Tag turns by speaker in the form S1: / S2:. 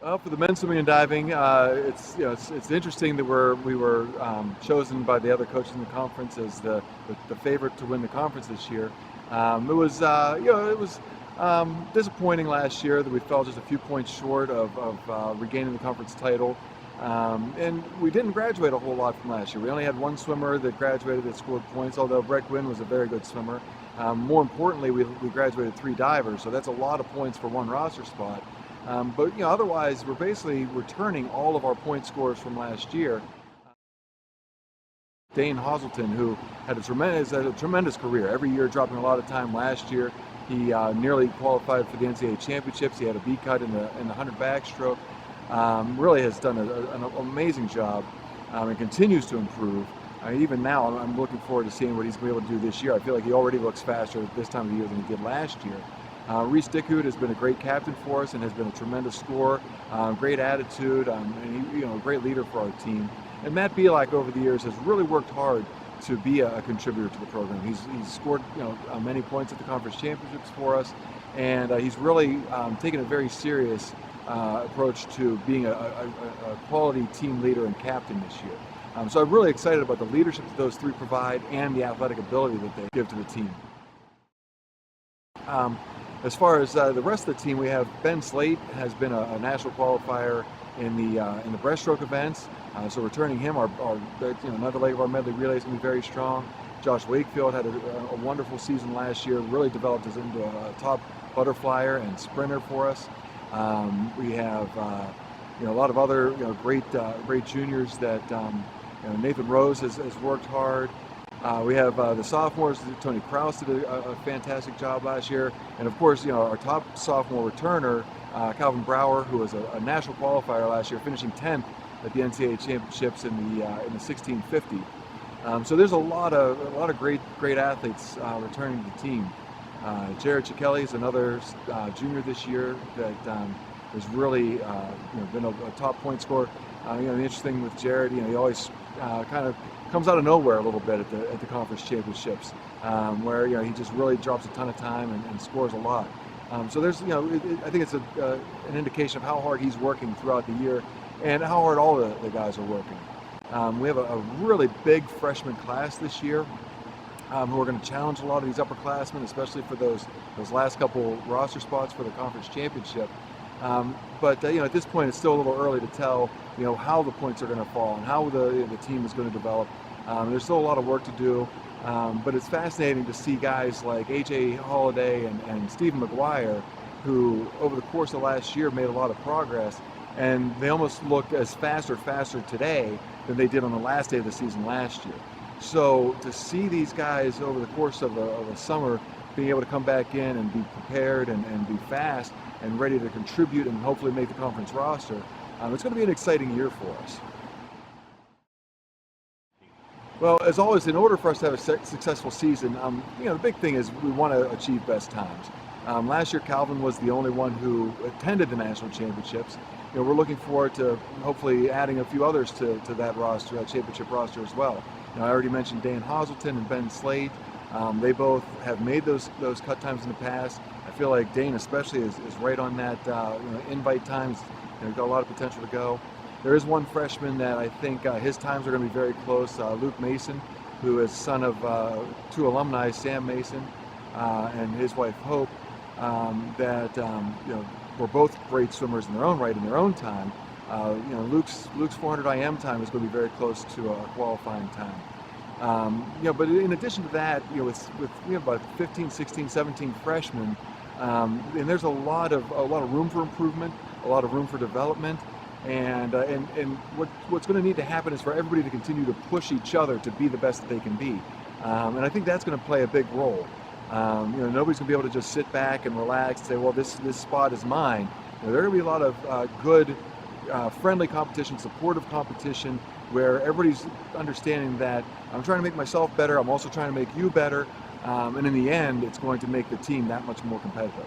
S1: For the men's swimming and diving, it's interesting that we were chosen by the other coaches in the conference as the favorite to win the conference this year. It was disappointing last year that we fell just a few points short of regaining the conference title. And we didn't graduate a whole lot from last year. We only had one swimmer that graduated that scored points, although Brett Gwynn was a very good swimmer. More importantly, we graduated 3 divers, so that's a lot of points for one roster spot. But otherwise, we're basically returning all of our point scores from last year. Dane Hazelton, who had a tremendous career, every year dropping a lot of time. Last year, he nearly qualified for the NCAA championships. He had a B cut in the 100 backstroke. Really has done an amazing job and continues to improve. Even now, I'm looking forward to seeing what he's going to be able to do this year. I feel like he already looks faster this time of year than he did last year. Reese Dickhout has been a great captain for us and has been a tremendous scorer, great attitude, and a great leader for our team. And Matt Bielak over the years has really worked hard to be a contributor to the program. He's scored many points at the conference championships for us, and he's really taken a very serious approach to being a quality team leader and captain this year. So I'm really excited about the leadership that those 3 provide and the athletic ability that they give to the team. As far as the rest of the team, we have Ben Slate has been a national qualifier in the breaststroke events. So returning him, another leg of our medley relay is going to be very strong. Josh Wakefield had a wonderful season last year, really developed us into a top butterflyer and sprinter for us. We have a lot of other great juniors that Nathan Rose has worked hard. We have the sophomores. Tony Kraus did a fantastic job last year, and of course, our top sophomore returner, Calvin Brower, who was a national qualifier last year, finishing 10th at the NCAA championships in the 1650. So there's a lot of great athletes returning to the team. Jared Chikelli is another junior this year that has really been a top point scorer. The interesting with Jared, he always kind of comes out of nowhere a little bit at the conference championships, where he just really drops a ton of time and scores a lot. So there's I think it's an indication of how hard he's working throughout the year and how hard all the guys are working. We have a really big freshman class this year who are going to challenge a lot of these upperclassmen, especially for those last couple roster spots for the conference championship. But at this point, it's still a little early to tell how the points are going to fall and how the team is going to develop. There's still a lot of work to do, but it's fascinating to see guys like A.J. Holiday and Stephen McGuire, who over the course of last year made a lot of progress, and they almost look as faster today than they did on the last day of the season last year. So to see these guys over the course of a summer being able to come back in and be prepared and be fast and ready to contribute and hopefully make the conference roster, it's going to be an exciting year for us. Well, as always, in order for us to have a successful season, the big thing is we want to achieve best times. Last year, Calvin was the only one who attended the national championships. We're looking forward to hopefully adding a few others to that roster, that championship roster as well. I already mentioned Dane Hazelton and Ben Slate. They both have made those cut times in the past. I feel like Dane especially is right on that invite times. Got a lot of potential to go. There is one freshman that I think his times are going to be very close, Luke Mason, who is son of 2 alumni, Sam Mason and his wife Hope, that were both great swimmers in their own right, in their own time. Luke's 400 IM time is going to be very close to a qualifying time. But in addition to that, with about 15, 16, 17 freshmen, and there's a lot of room for improvement, a lot of room for development. And what's going to need to happen is for everybody to continue to push each other to be the best that they can be. And I think that's going to play a big role. Nobody's going to be able to just sit back and relax and say, well, this spot is mine. There are going to be a lot of good, friendly competition, supportive competition, where everybody's understanding that I'm trying to make myself better, I'm also trying to make you better, and in the end, it's going to make the team that much more competitive.